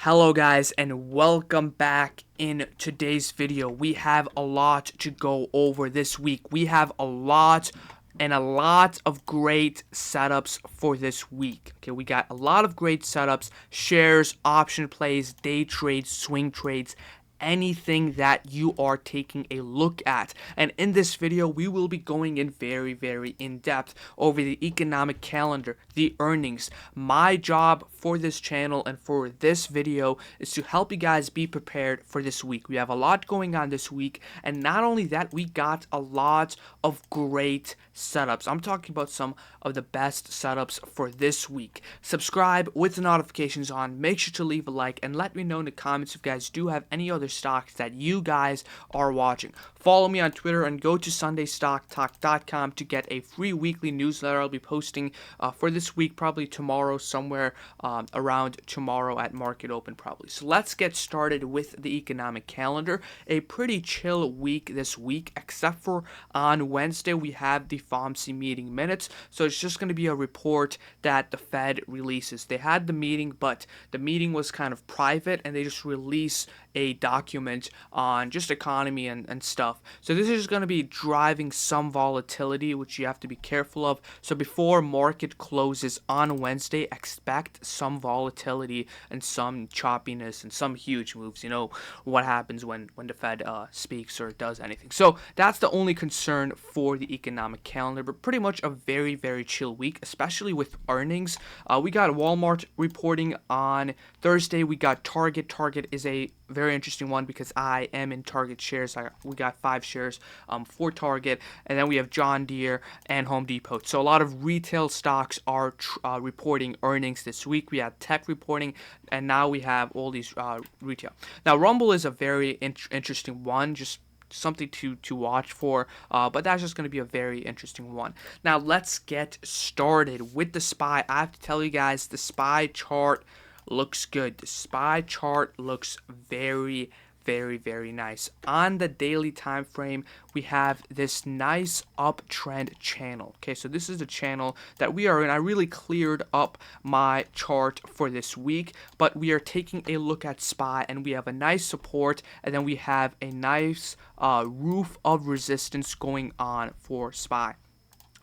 Hello guys, and welcome back. In today's video we have a lot to go over this week. We have a lot of great setups for this week. Okay, we got a lot of great setups: shares, option plays, day trades, swing trades, anything that you are taking a look at. And in this video we will be going in very in depth over the economic calendar, the earnings. My job for this channel and for this video is to help you guys be prepared for this week. We have a lot going on this week, and not only that, we got a lot of great setups. I'm talking about some of the best setups for this week. Subscribe with the notifications on, make sure to leave a like, and let me know in the comments if you guys do have any other stocks that you guys are watching. Follow me on Twitter and go to SundayStockTalk.com to get a free weekly newsletter. I'll be posting for this week, probably tomorrow, somewhere around tomorrow at market open probably. So let's get started with the economic calendar. A pretty chill week this week, except for on Wednesday we have the FOMC meeting minutes. So it's just going to be a report that the Fed releases. They had the meeting, but the meeting was kind of private, and they just release a document on just economy and stuff. So this is going to be driving some volatility, which you have to be careful of. So before market closes on Wednesday, expect some volatility and some choppiness and some huge moves. You know what happens when the Fed speaks or does anything. So that's the only concern for the economic calendar, but pretty much a very chill week, especially with earnings. We got Walmart reporting on Thursday. We got Target. Target is a very interesting one because I am in Target shares. We got 5 shares for Target, and then we have John Deere and Home Depot. So a lot of retail stocks are reporting earnings this week. We have tech reporting, and now we have all these retail. Now Rumble is a very interesting one, just something to watch for, but that's just going to be a very interesting one. Now let's get started with the SPY. I have to tell you guys, the SPY chart looks good. The SPY chart looks very nice. On the daily time frame, we have this nice uptrend channel. Okay, so this is the channel that we are in. I really cleared up my chart for this week, but we are taking a look at SPY, and we have a nice support, and then we have a nice roof of resistance going on for SPY.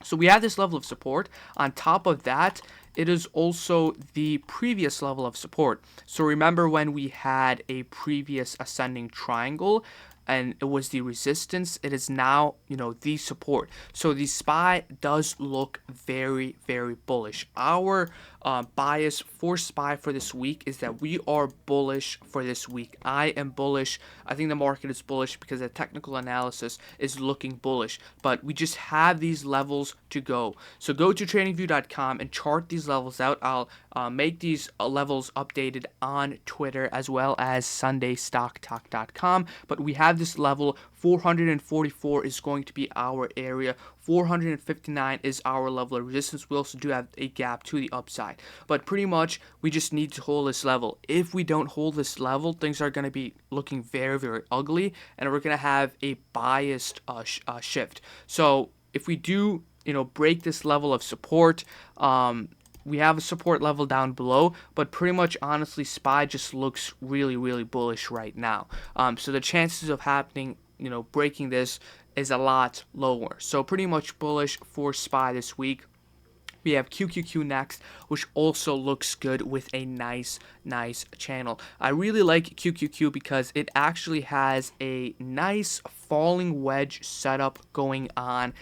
So we have this level of support. On top of that, it is also the previous level of support. So remember when we had a previous ascending triangle and it was the resistance, it is now, the support. So the SPY does look very bullish. Our bias for SPY for this week is that we are bullish for this week. I am bullish. I think the market is bullish because the technical analysis is looking bullish, but we just have these levels to go. So go to tradingview.com and chart these levels out. I'll make these levels updated on Twitter as well as SundayStockTalk.com, but we have this level. 444 is going to be our area. 459 is our level of resistance. We also do have a gap to the upside, but pretty much we just need to hold this level. If we don't hold this level, things are going to be looking very ugly, and we're going to have a biased shift. So if we do break this level of support, we have a support level down below, but pretty much honestly SPY just looks really bullish right now. So the chances of happening, breaking this is a lot lower. So pretty much bullish for SPY this week. We have QQQ next, which also looks good with a nice channel. I really like QQQ because it actually has a nice falling wedge setup going on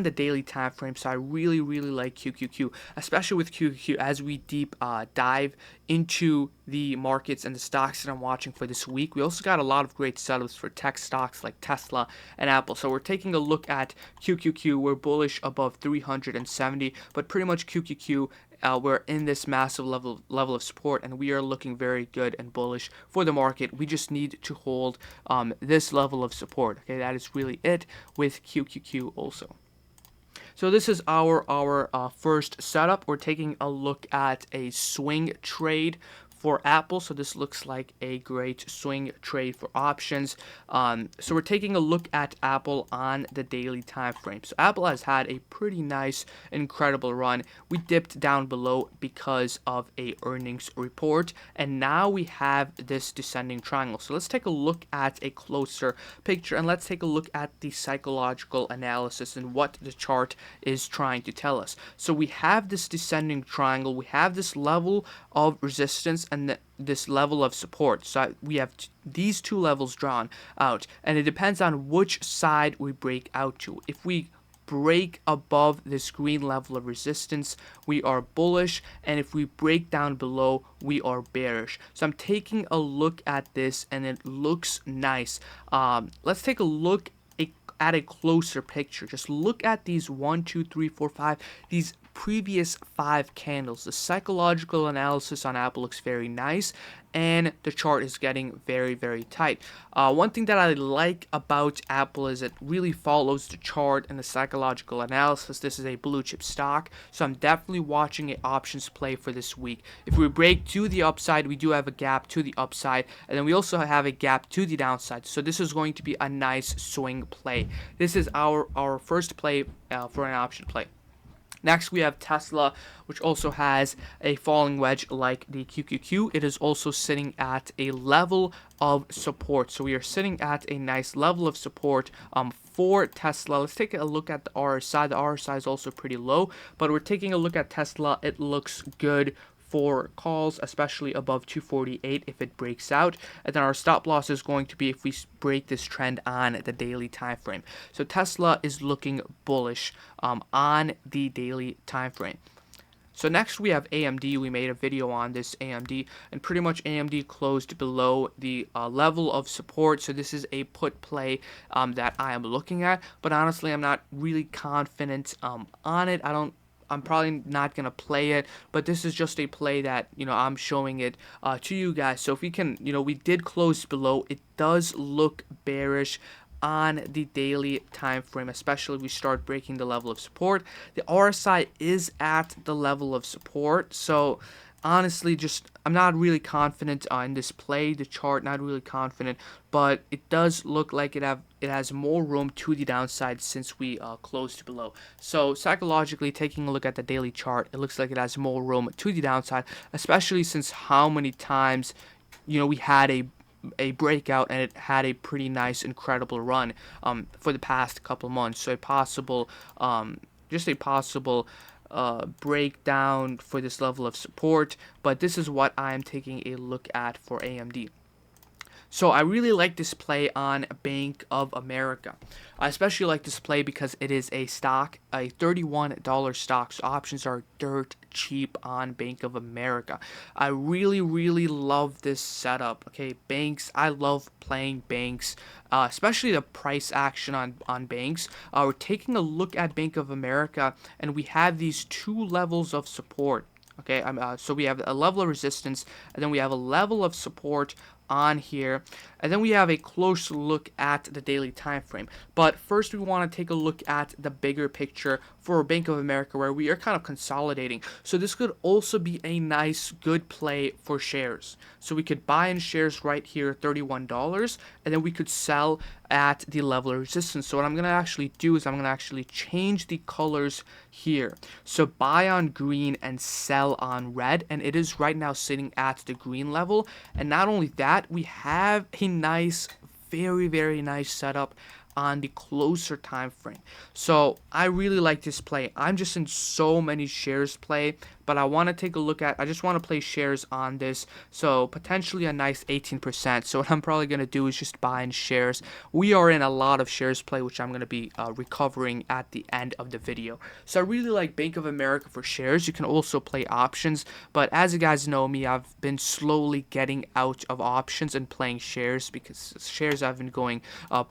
the daily time frame. So I really like QQQ, especially with QQQ as we deep dive into the markets and the stocks that I'm watching for this week. We also got a lot of great setups for tech stocks like Tesla and Apple. So we're taking a look at QQQ. We're bullish above 370, but pretty much QQQ, we're in this massive level of support, and we are looking very good and bullish for the market. We just need to hold this level of support. Okay, that is really it with QQQ also. So this is our first setup. We're taking a look at a swing trade for Apple, so this looks like a great swing trade for options. So we're taking a look at Apple on the daily time frame. So Apple has had a pretty nice, incredible run. We dipped down below because of a earnings report, and now we have this descending triangle. So let's take a look at a closer picture, and let's take a look at the psychological analysis and what the chart is trying to tell us. So we have this descending triangle, we have this level of resistance and this level of support. So we have these two levels drawn out, and it depends on which side we break out to. If we break above this green level of resistance, we are bullish, and if we break down below, we are bearish. So I'm taking a look at this, and it looks nice. Let's take a look at a closer picture. Just look at these 1, 2, 3, 4, 5, these previous 5 candles. The psychological analysis on Apple looks very nice, and the chart is getting very, very tight. One thing that I like about Apple is it really follows the chart and the psychological analysis. This is a blue chip stock, so I'm definitely watching an options play for this week. If we break to the upside, we do have a gap to the upside, and then we also have a gap to the downside. So this is going to be a nice swing play. This is our first play for an option play. Next, we have Tesla, which also has a falling wedge like the QQQ. It is also sitting at a level of support. So we are sitting at a nice level of support for Tesla. Let's take a look at the RSI. The RSI is also pretty low, but we're taking a look at Tesla. It looks good for calls, especially above 248 if it breaks out, and then our stop loss is going to be if we break this trend on the daily time frame. So Tesla is looking bullish on the daily time frame. So next we have AMD. We made a video on this AMD, and pretty much AMD closed below the level of support. So this is a put play that I am looking at, but honestly I'm not really confident on it. I'm probably not going to play it, but this is just a play that, I'm showing it to you guys. So if we can, we did close below. It does look bearish on the daily time frame, especially if we start breaking the level of support. The RSI is at the level of support, so honestly, I'm not really confident in this play. The chart, not really confident, but it does look like it has more room to the downside since we closed below. So psychologically, taking a look at the daily chart, it looks like it has more room to the downside, especially since how many times we had a breakout, and it had a pretty nice, incredible run for the past couple months. So just a possible breakdown for this level of support, but this is what I'm taking a look at for AMD. So I really like this play on Bank of America. I especially like this play because it is a stock, a $31 stock. So options are dirt cheap on Bank of America. I really, really love this setup. Okay, banks, I love playing banks, especially the price action on banks. We're taking a look at Bank of America, and we have these two levels of support. Okay, so we have a level of resistance, and then we have a level of support on here, and then we have a close look at the daily time frame. But first we want to take a look at the bigger picture for Bank of America, where we are kind of consolidating. So this could also be a nice good play for shares. So we could buy in shares right here, $31, and then we could sell at the level of resistance. So what I'm going to actually do is I'm going to actually change the colors here. So buy on green and sell on red, and it is right now sitting at the green level. And not only that, we have a nice, very, very nice setup on the closer time frame. So I really like this play. I'm just in so many shares play, but I want to take a look at, I just want to play shares on this. So potentially a nice 18%. So what I'm probably going to do is just buy in shares. We are in a lot of shares play, which I'm going to be recovering at the end of the video. So I really like Bank of America for shares. You can also play options, but as you guys know me, I've been slowly getting out of options and playing shares because shares have been going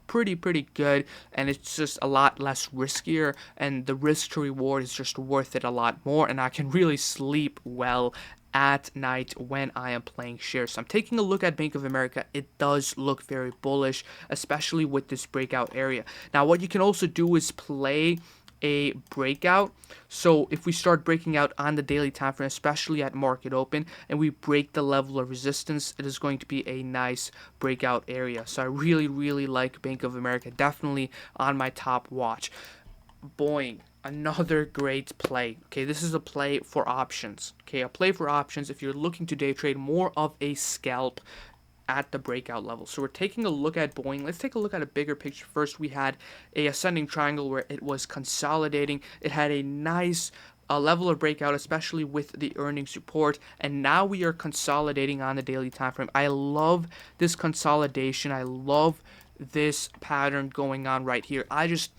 pretty good, and it's just a lot less riskier, and the risk to reward is just worth it a lot more, and I can really sleep well at night when I am playing shares. So I'm taking a look at Bank of America. It does look very bullish, especially with this breakout area. Now what you can also do is play a breakout. So if we start breaking out on the daily time frame, especially at market open, and we break the level of resistance, it is going to be a nice breakout area. So I really like Bank of America, definitely on my top watch. Boeing, another great play. Okay, this is a play for options. Okay, a play for options if you're looking to day trade more of a scalp at the breakout level. So we're taking a look at Boeing. Let's take a look at a bigger picture. First, we had a ascending triangle where it was consolidating. It had a nice level of breakout, especially with the earnings report, and now we are consolidating on the daily time frame. I love this consolidation. I love this pattern going on right here. I just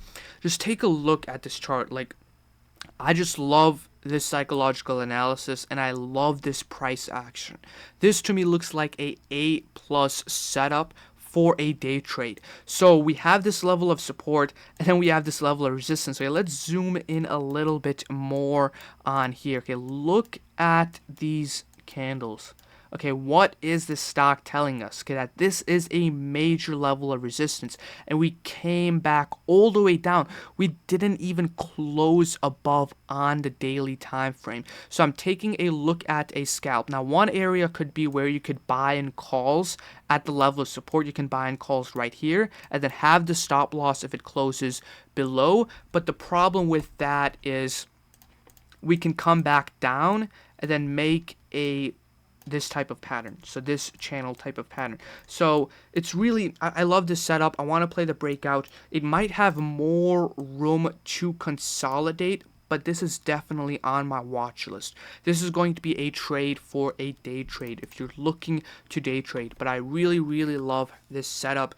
take a look at this chart. Like, I just love this psychological analysis, and I love this price action. This to me looks like a A+ setup for a day trade. So we have this level of support, and then we have this level of resistance. Okay, let's zoom in a little bit more on here. Okay, look at these candles. Okay, what is this stock telling us? Okay, that this is a major level of resistance, and we came back all the way down. We didn't even close above on the daily time frame. So I'm taking a look at a scalp. Now, one area could be where you could buy in calls at the level of support. You can buy in calls right here, and then have the stop loss if it closes below. But the problem with that is we can come back down and then make this type of pattern, so this channel type of pattern. So it's really, I love this setup. I want to play the breakout. It might have more room to consolidate, but this is definitely on my watch list. This is going to be a trade for a day trade if you're looking to day trade, but I really love this setup.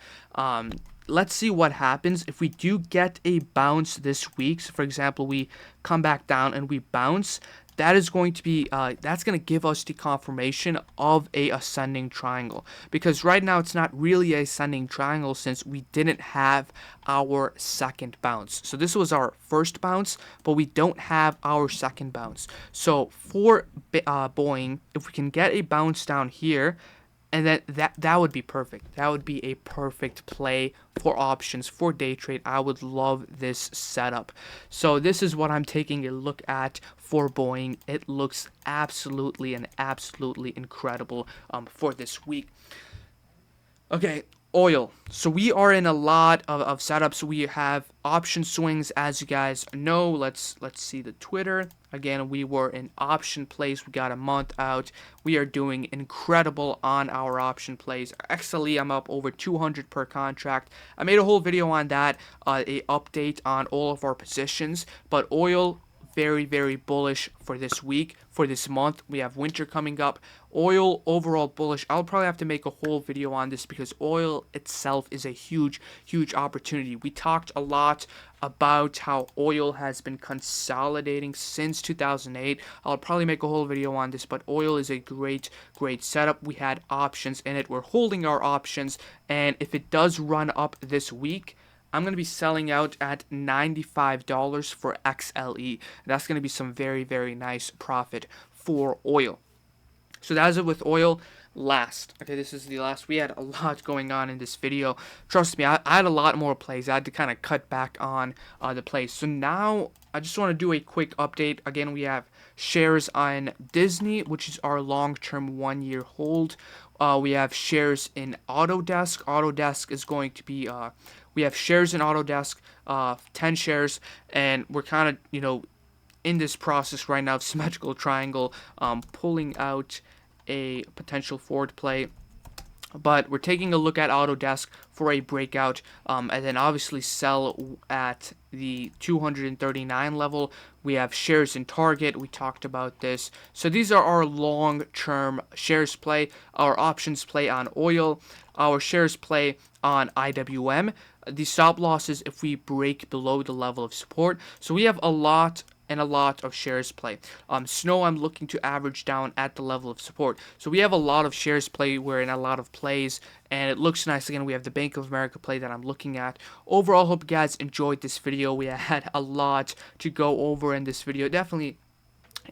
Let's see what happens if we do get a bounce this week. So for example, we come back down and we bounce. That is going to be, that's going to give us the confirmation of a ascending triangle, because right now it's not really a ascending triangle since we didn't have our second bounce. So this was our first bounce, but we don't have our second bounce. So for Boeing, if we can get a bounce down here, and then that would be perfect. That would be a perfect play for options for day trade. I would love this setup. So this is what I'm taking a look at for Boeing. It looks absolutely incredible for this week. Okay, oil. So we are in a lot of setups. We have option swings, as you guys know. Let's see the Twitter. Again, we were in option plays. We got a month out. We are doing incredible on our option plays. XLE, I'm up over 200 per contract. I made a whole video on that, a update on all of our positions. But oil, very bullish for this week, for this month. We have winter coming up. Oil overall bullish. I'll probably have to make a whole video on this because oil itself is a huge opportunity. We talked a lot about how oil has been consolidating since 2008. I'll probably make a whole video on this, but oil is a great setup. We had options in it. We're holding our options, and if it does run up this week, I'm going to be selling out at $95 for XLE. That's going to be some very nice profit for oil. So that is it with oil. Last. Okay, this is the last. We had a lot going on in this video. Trust me, I had a lot more plays. I had to kind of cut back on the plays. So now I just want to do a quick update. Again, we have shares on Disney, which is our long-term 1-year hold. We have shares in Autodesk. Autodesk is going to be... we have shares in Autodesk, 10 shares, and we're kind of, in this process right now, symmetrical triangle, pulling out a potential forward play. But we're taking a look at Autodesk for a breakout, and then obviously sell at the 239 level. We have shares in Target. We talked about this. So these are our long-term shares play, our options play on oil, our shares play on IWM. The stop losses if we break below the level of support. So we have a lot of shares play. Snow, I'm looking to average down at the level of support. So we have a lot of shares play. We're in a lot of plays, and it looks nice. Again, we have the Bank of America play that I'm looking at. Overall, hope you guys enjoyed this video. We had a lot to go over in this video. Definitely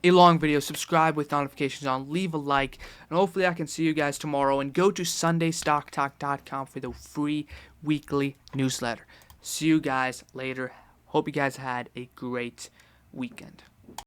a long video. Subscribe with notifications on, leave a like, and hopefully I can see you guys tomorrow. And go to SundayStockTalk.com for the free weekly newsletter. See you guys later. Hope you guys had a great weekend.